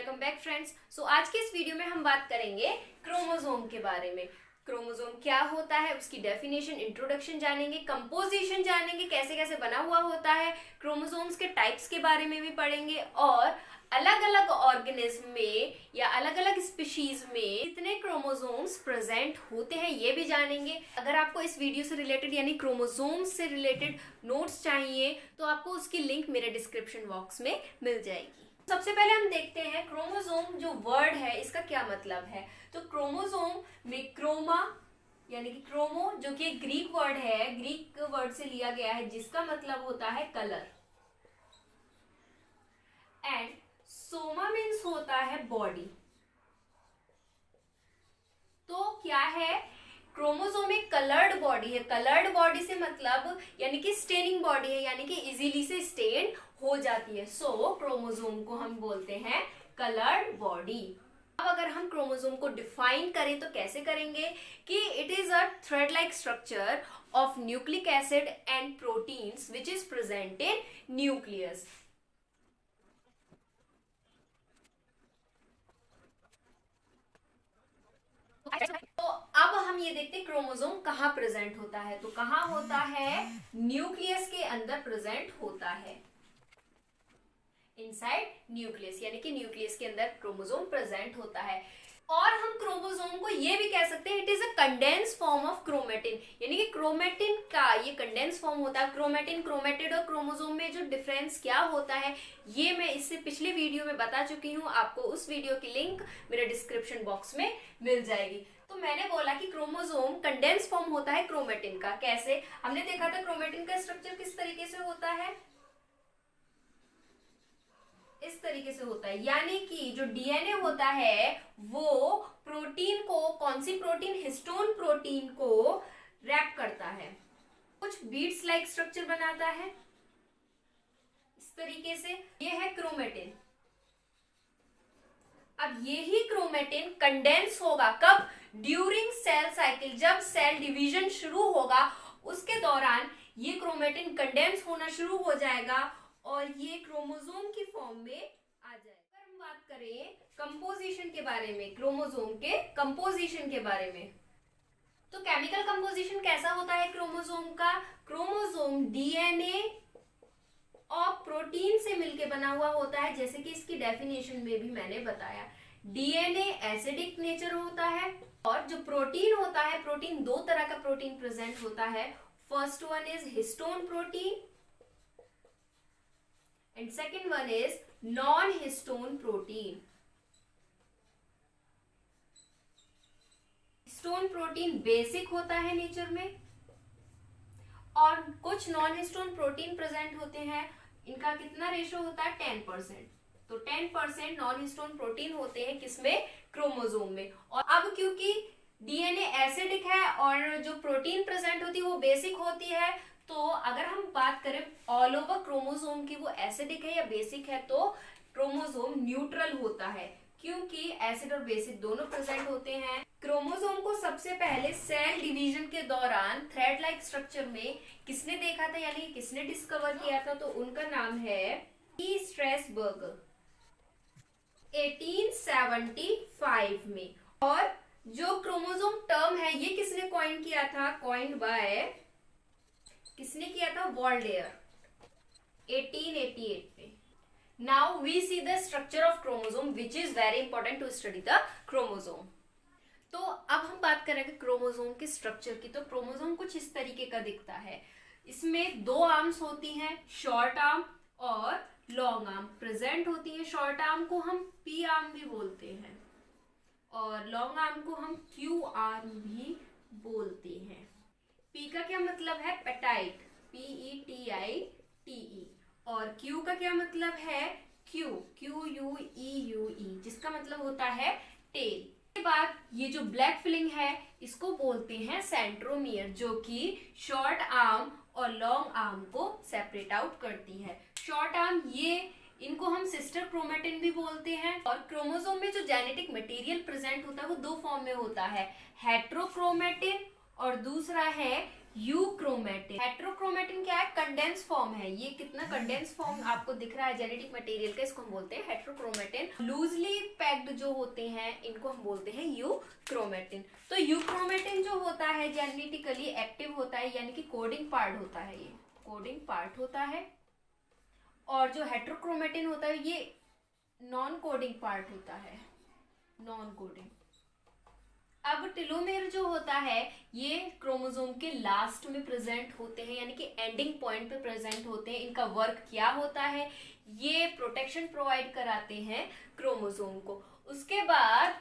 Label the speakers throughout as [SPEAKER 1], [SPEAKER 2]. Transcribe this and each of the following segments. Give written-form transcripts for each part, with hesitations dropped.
[SPEAKER 1] Welcome back friends. सो आज के इस वीडियो में हम बात करेंगे क्रोमोसोम के बारे में। क्रोमोसोम क्या होता है, उसकी डेफिनेशन, इंट्रोडक्शन जानेंगे, कंपोजिशन जानेंगे, कैसे कैसे बना हुआ होता है, क्रोमोसोम्स के टाइप्स के बारे में भी पढ़ेंगे और अलग अलग ऑर्गेनिज्म में या अलग अलग स्पीशीज में कितने क्रोमोसोम्स प्रेजेंट होते हैं ये भी जानेंगे। अगर आपको इस वीडियो से रिलेटेड यानी क्रोमोसोम्स से रिलेटेड नोट्स चाहिए तो आपको उसकी लिंक मेरे डिस्क्रिप्शन बॉक्स में मिल जाएगी। सबसे पहले हम देखते हैं क्रोमोसोम जो वर्ड है इसका क्या मतलब है। तो क्रोमोसोम में क्रोमा यानी कि क्रोमो जो कि एक ग्रीक वर्ड है, ग्रीक वर्ड से लिया गया है जिसका मतलब होता है कलर, एंड सोमा मीन्स होता है बॉडी। तो क्या है, क्रोमोसोम एक कलर्ड बॉडी है। कलर्ड बॉडी से मतलब यानी कि स्टेनिंग बॉडी है, यानी कि इजीली से स्टेन हो जाती है। सो क्रोमोसोम को हम बोलते हैं कलर्ड बॉडी। अब अगर हम क्रोमोसोम को डिफाइन करें तो कैसे करेंगे कि it is a thread like structure of nucleic acid and proteins which is present in nucleus. तो अब हम ये देखते हैं क्रोमोसोम कहाँ प्रेजेंट होता है। तो कहाँ होता है, न्यूक्लियस के अंदर प्रेजेंट होता है, इनसाइड न्यूक्लियस, यानी कि न्यूक्लियस के अंदर क्रोमोसोम प्रेजेंट होता है। और हम क्रोमोसोम को ये भी कह सकते हैं it is a condense form of chromatin, यानी कि क्रोमेटिन का ये कंडेंस फॉर्म होता है। क्रोमेटिन, क्रोमेटिड और क्रोमोसोम में जो डिफरेंस क्या होता है ये मैं इससे पिछले वीडियो में बता चुकी हूँ। आपको उस वीडियो की लिंक मेरे डिस्क्रिप्शन बॉक्स में मिल जाएगी। तो मैंने बोला कि क्रोमोसोम कंडेंस फॉर्म होता है क्रोमेटिन का। कैसे, हमने देखा था क्रोमेटिन का स्ट्रक्चर किस तरीके से होता है, इस तरीके से होता है, यानी कि जो डीएनए होता है वो प्रोटीन को, कौन सी प्रोटीन, हिस्टोन प्रोटीन को रैप करता है, कुछ बीड्स लाइक स्ट्रक्चर बनाता है इस तरीके से। ये है क्रोमेटिन। अब यही क्रोमेटिन कंडेंस होगा कब, ड्यूरिंग सेल साइकिल, जब सेल डिवीजन शुरू होगा उसके दौरान ये क्रोमेटिन कंडेंस होना शुरू हो जाएगा और ये क्रोमोसोम की फॉर्म में आ जाएगा। अगर हम बात करें कंपोजिशन के बारे में, क्रोमोसोम के कंपोजिशन के बारे में, तो केमिकल कंपोजिशन कैसा होता है क्रोमोसोम का। क्रोमोसोम डीएनए और प्रोटीन से मिलके बना हुआ होता है, जैसे कि इसकी डेफिनेशन में भी मैंने बताया। डीएनए एसिडिक नेचर होता है और जो प्रोटीन होता है, प्रोटीन दो तरह का प्रोटीन प्रेजेंट होता है। First one is histone protein and second one is non-histone protein. Histone protein basic होता है नेचर में और कुछ नॉन हिस्टोन प्रोटीन प्रेजेंट होते हैं। इनका कितना रेशो होता है, 10%। तो 10% नॉन हिस्टोन प्रोटीन होते हैं किसमें, क्रोमोसोम में। और अब क्योंकि डीएनए एसिडिक है और जो प्रोटीन प्रेजेंट होती है वो बेसिक होती है, तो अगर हम बात करें ऑल ओवर क्रोमोसोम की वो एसिडिक है या बेसिक है, तो क्रोमोसोम न्यूट्रल होता है क्योंकि एसिड और बेसिक दोनों प्रेजेंट होते हैं। क्रोमोसोम को सबसे पहले सेल डिवीजन के दौरान थ्रेड लाइक स्ट्रक्चर में किसने देखा था, यानी किसने डिस्कवर किया था, तो उनका नाम है ई स्ट्रेसबर्ग 1875 में। और जो क्रोमोसोम टर्म है ये किसने कॉइन किया था, कॉइन्ड बाय, किसने किया था, वॉल्डेयर 1888 में। Now we see the structure of chromosome which is very important to study the chromosome. तो अब हम बात करेंगे क्रोमोसोम के स्ट्रक्चर की। तो क्रोमोसोम कुछ इस तरीके का दिखता है। इसमें दो आर्म्स होती हैं, शॉर्ट आर्म और लॉन्ग आर्म प्रेजेंट होती है। शॉर्ट आर्म को हम पी आर्म भी बोलते हैं और लॉन्ग आर्म को हम क्यू आर्म भी बोलते हैं। पी का क्या मतलब है, पेटाइट, PETITE, और क्यू का क्या मतलब है, QUEUE, जिसका मतलब होता है टेल। के बाद ये जो ब्लैक फिलिंग है इसको बोलते हैं सेंट्रोमियर, जो कि शॉर्ट आर्म और लॉन्ग आर्म को सेपरेट आउट करती है। शॉर्ट आर्म ये, इनको हम सिस्टर क्रोमेटिन भी बोलते हैं। और क्रोमोसोम में जो जेनेटिक मटेरियल प्रेजेंट होता है वो दो फॉर्म में होता है, हेट्रोक्रोमेटिन और दूसरा है यूक्रोमेटिन। हेट्रोक्रोमेटिन क्या है, कंडेंस फॉर्म है। ये कितना कंडेंस फॉर्म आपको दिख रहा है जेनेटिक मटेरियल का, इसको हम बोलते हैं हेट्रोक्रोमेटिन। लूजली पैक्ड जो होते हैं इनको हम बोलते हैं यूक्रोमेटिन। तो यूक्रोमेटिन जो होता है जेनेटिकली एक्टिव होता है, यानी कि कोडिंग पार्ट होता है, ये कोडिंग पार्ट होता है। और जो हेट्रोक्रोमेटिन होता है ये नॉन कोडिंग पार्ट होता है, नॉन कोडिंग। अब टेलोमेयर जो होता है ये क्रोमोसोम के लास्ट में प्रेजेंट होते हैं, यानी कि एंडिंग पॉइंट पे प्रेजेंट होते हैं। इनका वर्क क्या होता है, ये प्रोटेक्शन प्रोवाइड कराते हैं क्रोमोसोम को। उसके बाद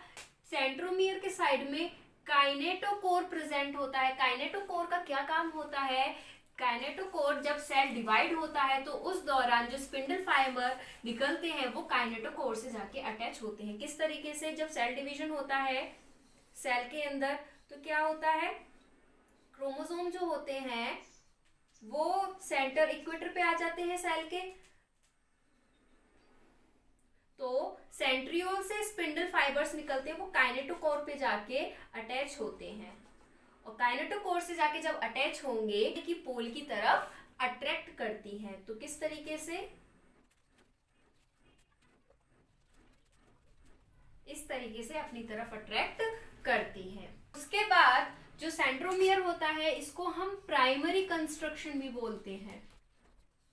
[SPEAKER 1] सेंट्रोमियर के साइड में काइनेटोकोर प्रेजेंट होता है। काइनेटोकोर का क्या काम होता है, काइनेटोकोर जब सेल डिवाइड होता है तो उस दौरान जो स्पिंडल फाइबर निकलते हैं वो काइनेटोकोर से जाके अटैच होते हैं। किस तरीके से, जब सेल डिवीजन होता है सेल के अंदर तो क्या होता है, क्रोमोसोम जो होते हैं वो सेंटर इक्वेटर पे आ जाते हैं सेल के, तो सेंट्रियोल से स्पिंडल फाइबर्स निकलते हैं वो काइनेटोकोर पे जाके अटैच होते हैं। और काइनेटोकोर से जाके जब अटैच होंगे कि पोल की तरफ अट्रैक्ट करती हैं। तो किस तरीके से, इस तरीके से अपनी तरफ अट्रैक्ट करती है। उसके बाद जो सेंट्रोमियर होता है इसको हम प्राइमरी कंस्ट्रक्शन भी बोलते हैं,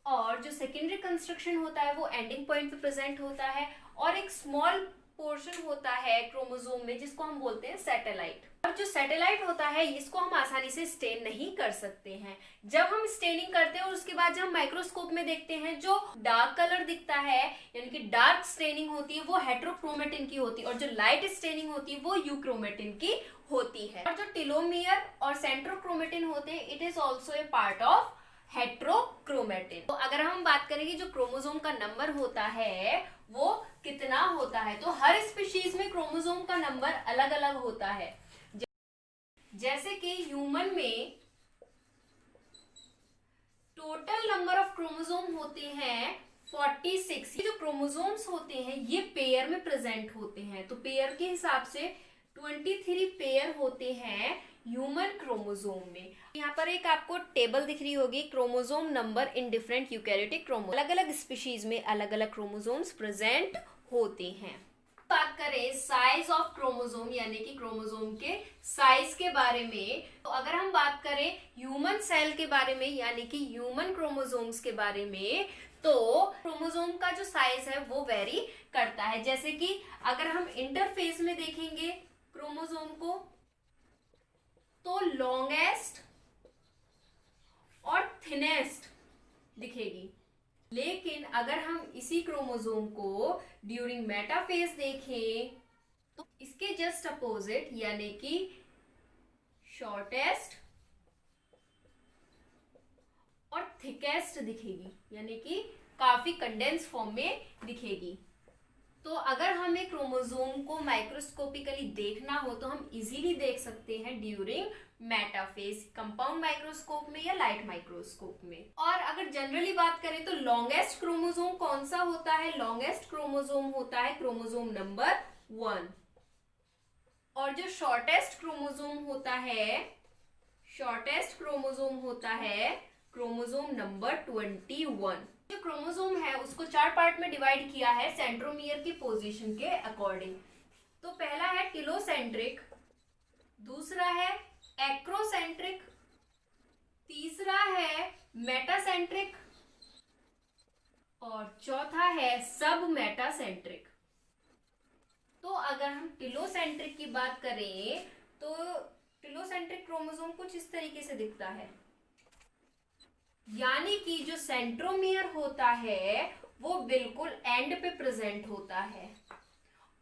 [SPEAKER 1] और जो सेकेंडरी कंस्ट्रक्शन होता है वो एंडिंग पॉइंट पे प्रेजेंट होता है। और एक स्मॉल पोर्शन होता है क्रोमोसोम में जिसको हम बोलते हैं सैटेलाइट। और जो सैटेलाइट होता है इसको हम आसानी से स्टेन नहीं कर सकते हैं। जब हम स्टेनिंग करते हैं और उसके बाद जब हम माइक्रोस्कोप में देखते हैं जो डार्क कलर दिखता है, यानी कि डार्क स्टेनिंग होती है वो हेट्रोक्रोमेटिन की होती है, और जो लाइट स्टेनिंग होती है वो यूक्रोमेटिन की होती है। और जो टेलोमियर और सेंट्रोक्रोमेटिन होते हैं it is also a part of heterochromatin. तो अगर हम बात करें कि जो क्रोमोसोम का नंबर होता है वो कितना होता है, तो हर स्पीशीज में क्रोमोसोम का नंबर अलग अलग होता है। जैसे कि ह्यूमन में टोटल नंबर ऑफ क्रोमोसोम होते हैं 46। ये जो क्रोमोसोम्स होते हैं ये पेयर में प्रेजेंट होते हैं, तो पेयर के हिसाब से 23 पेयर होते हैं ह्यूमन क्रोमोसोम में। यहाँ पर एक आपको टेबल दिख रही होगी, chromosome number in different eukaryotic chromosome. अलग अलग स्पीशीज में अलग अलग क्रोमोसोम्स प्रेजेंट होते हैं। बात करें साइज ऑफ क्रोमोसोम, यानी कि क्रोमोसोम के साइज के बारे में, तो अगर हम बात करें ह्यूमन सेल के बारे में यानी कि ह्यूमन क्रोमोसोम्स के बारे में, तो क्रोमोसोम का जो साइज है वो वेरी करता है। जैसे कि अगर हम इंटरफेस में देखेंगे क्रोमोसोम को तो लॉन्गेस्ट और थिनेस्ट दिखेगी, लेकिन अगर हम इसी क्रोमोसोम को ड्यूरिंग मेटाफेज देखें तो इसके जस्ट अपोजिट यानी कि शॉर्टेस्ट और थिकेस्ट दिखेगी, यानी कि काफी कंडेंस फॉर्म में दिखेगी। तो अगर हमें क्रोमोसोम को माइक्रोस्कोपिकली देखना हो तो हम इजीली देख सकते हैं ड्यूरिंग मेटाफेज, कंपाउंड माइक्रोस्कोप में या लाइट माइक्रोस्कोप में। और अगर जनरली बात करें तो लॉन्गेस्ट क्रोमोसोम कौन सा होता है, लॉन्गेस्ट क्रोमोसोम होता है क्रोमोसोम नंबर 1। और जो शॉर्टेस्ट क्रोमोसोम होता है, शॉर्टेस्ट क्रोमोसोम होता है क्रोमोसोम नंबर 21। जो क्रोमोसोम है उसको 4 पार्ट में डिवाइड किया है सेंट्रोमियर की पोजीशन के अकॉर्डिंग। तो पहला है टिलोसेंट्रिक, दूसरा है एक्रोसेंट्रिक, तीसरा है मेटासेंट्रिक और चौथा है सब मेटासेंट्रिक। तो अगर हम टिलोसेंट्रिक की बात करें तो टिलोसेंट्रिक क्रोमोसोम कुछ इस तरीके से दिखता है, यानी कि जो सेंट्रोमियर होता है वो बिल्कुल एंड पे प्रेजेंट होता है,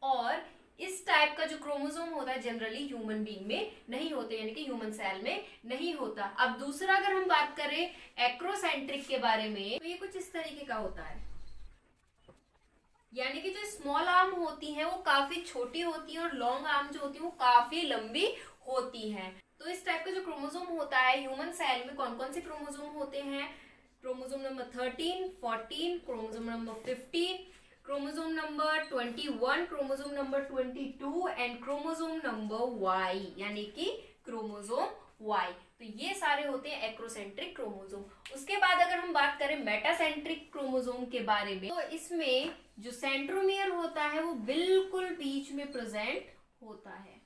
[SPEAKER 1] और इस टाइप का जो क्रोमोसोम होता है जनरली ह्यूमन बीइंग में नहीं होते, यानी कि ह्यूमन सेल में नहीं होता। अब दूसरा अगर हम बात करें एक्रोसेंट्रिक के बारे में तो ये कुछ इस तरीके का होता है, यानी कि जो स्मॉल आर्म होती है वो काफी छोटी होती है और लॉन्ग आर्म जो होती है वो काफी लंबी होती है। तो इस टाइप का जो क्रोमोसोम होता है ह्यूमन सेल में कौन कौन से क्रोमोसोम होते हैं, chromosome number 13, 14, chromosome number 15, chromosome number 21, chromosome number 22 and chromosome number Y, यानी कि क्रोमोसोम Y। तो ये सारे होते हैं एक्रोसेंट्रिक क्रोमोसोम। उसके बाद अगर हम बात करें मेटासेंट्रिक क्रोमोसोम के बारे में तो इसमें जो सेंट्रोमियर होता है वो बिल्कुल बीच में प्रेजेंट होता है।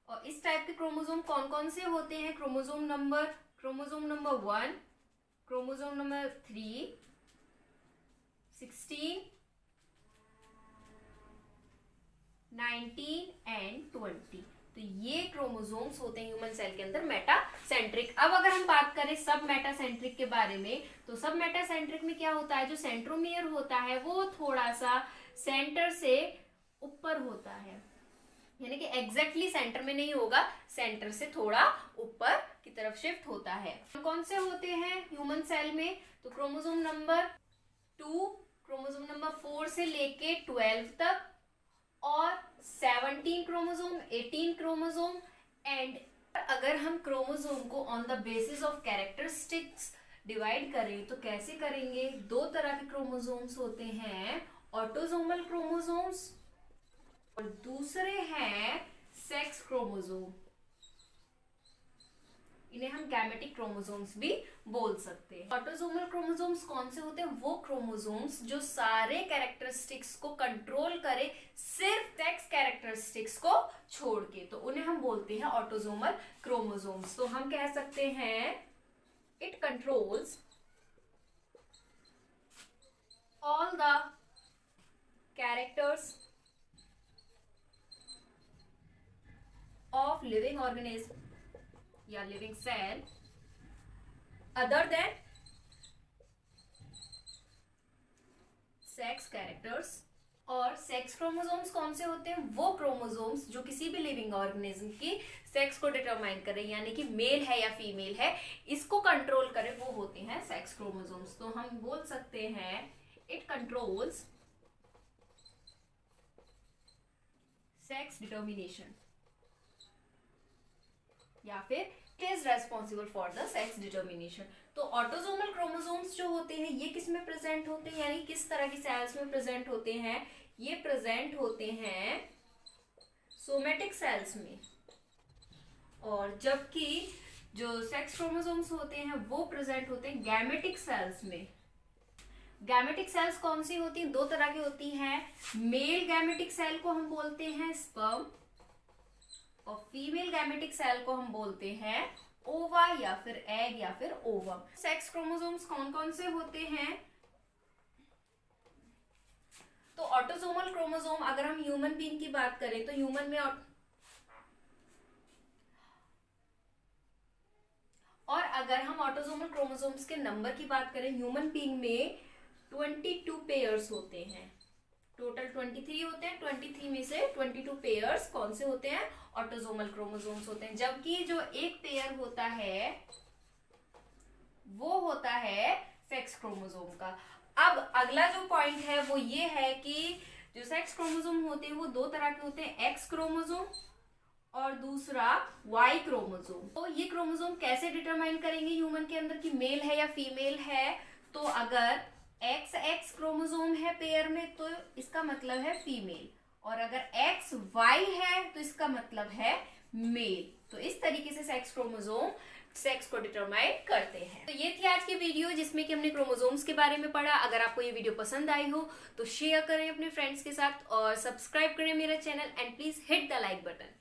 [SPEAKER 1] और इस टाइप के क्रोमोसोम कौन कौन से होते हैं? Chromosome number 1, chromosome number 3, 16, 19 and 20। तो ये क्रोमोसोम्स होते हैं ह्यूमन सेल के अंदर मेटासेंट्रिक। अब अगर हम बात करें सब मेटासेंट्रिक के बारे में, तो सब मेटासेंट्रिक में क्या होता है? जो सेंट्रोमियर होता है वो थोड़ा सा सेंटर से ऊपर होता है, यानी कि एग्जैक्टली सेंटर में नहीं होगा, सेंटर से थोड़ा ऊपर की तरफ शिफ्ट होता है। कौन से होते हैं ह्यूमन सेल में? तो क्रोमोसोम नंबर 2, क्रोमोसोम नंबर 4 से लेके 12 तक, और 17 क्रोमोसोम, 18 क्रोमोसोम। एंड अगर हम क्रोमोसोम को on the basis of characteristics divide करें तो कैसे करेंगे? 2 तरह के क्रोमोसोम्स होते हैं, ऑटोसोमल क्रोमोसोम्स और दूसरे हैं सेक्स क्रोमोसोम। इन्हें हम गैमेटिक क्रोमोसोम्स भी बोल सकते हैं। ऑटोसोमल क्रोमोसोम्स कौन से होते हैं? वो क्रोमोसोम्स जो सारे कैरेक्टरिस्टिक्स को कंट्रोल करे, सिर्फ सेक्स कैरेक्टरिस्टिक्स को छोड़ के, तो उन्हें हम बोलते हैं ऑटोसोमल क्रोमोसोम्स। तो हम कह सकते हैं it controls all the characters of living organism या living cell other than sex characters. और सेक्स क्रोमोसोम्स कौन से होते हैं? वो क्रोमोसोम्स जो किसी भी लिविंग ऑर्गेनिज्म की सेक्स को डिटरमाइन करें, यानी कि मेल है या फीमेल है, इसको कंट्रोल करें, वो होते हैं सेक्स क्रोमोसोम्स। तो हम बोल सकते हैं इट कंट्रोल्स सेक्स डिटर्मिनेशन, या फिर it is responsible for the sex determination. तो ऑटोसोमल क्रोमोसोम्स जो होते हैं ये किस में प्रेजेंट होते हैं, यानी किस तरह की सेल्स में प्रेजेंट होते हैं? ये प्रेजेंट होते हैं सोमेटिक सेल्स में। और जबकि जो सेक्स क्रोमोसोम्स होते हैं वो प्रेजेंट होते हैं गैमेटिक सेल्स में। गैमेटिक सेल्स कौन सी होती हैं? 2 तरह की होती हैं। मेल गैमेटिक सेल को हम बोलते हैं स्पर्म, और फीमेल गैमेटिक सेल को हम बोलते हैं ओवा या फिर एग या फिर ओवम। सेक्स क्रोमोसोम्स कौन कौन से होते हैं? तो ऑटोसोमल क्रोमोसोम, अगर हम ह्यूमन बीइंग की बात करें तो ह्यूमन में और अगर हम ऑटोसोमल क्रोमोसोम्स के नंबर की बात करें, ह्यूमन बीइंग में 22 पेयर्स होते हैं। टोटल 23 होते हैं। 23 में से 22 पेयर्स कौन से होते हैं? ऑटोसोमल क्रोमोसोम्स होते हैं। जबकि जो एक पेयर होता है वो होता है सेक्स क्रोमोसोम का। अब अगला जो पॉइंट है वो ये है कि जो सेक्स क्रोमोसोम होते हैं वो 2 तरह के होते हैं, एक्स क्रोमोसोम और दूसरा वाई क्रोमोसोम। तो ये क्रोमोसोम कैसे डिटरमाइन करेंगे ह्यूमन के अंदर कि मेल है या फीमेल है? तो अगर एक्स क्रोमोसोम है पेयर में तो इसका मतलब है फीमेल, और अगर एक्स वाई है तो इसका मतलब है मेल। तो इस तरीके से सेक्स क्रोमोसोम सेक्स को डिटरमाइन करते हैं। तो ये थी आज की वीडियो जिसमें कि हमने क्रोमोसोम्स के बारे में पढ़ा। अगर आपको ये वीडियो पसंद आई हो तो शेयर करें अपने फ्रेंड्स के साथ और सब्सक्राइब करें मेरा channel and please hit the like button.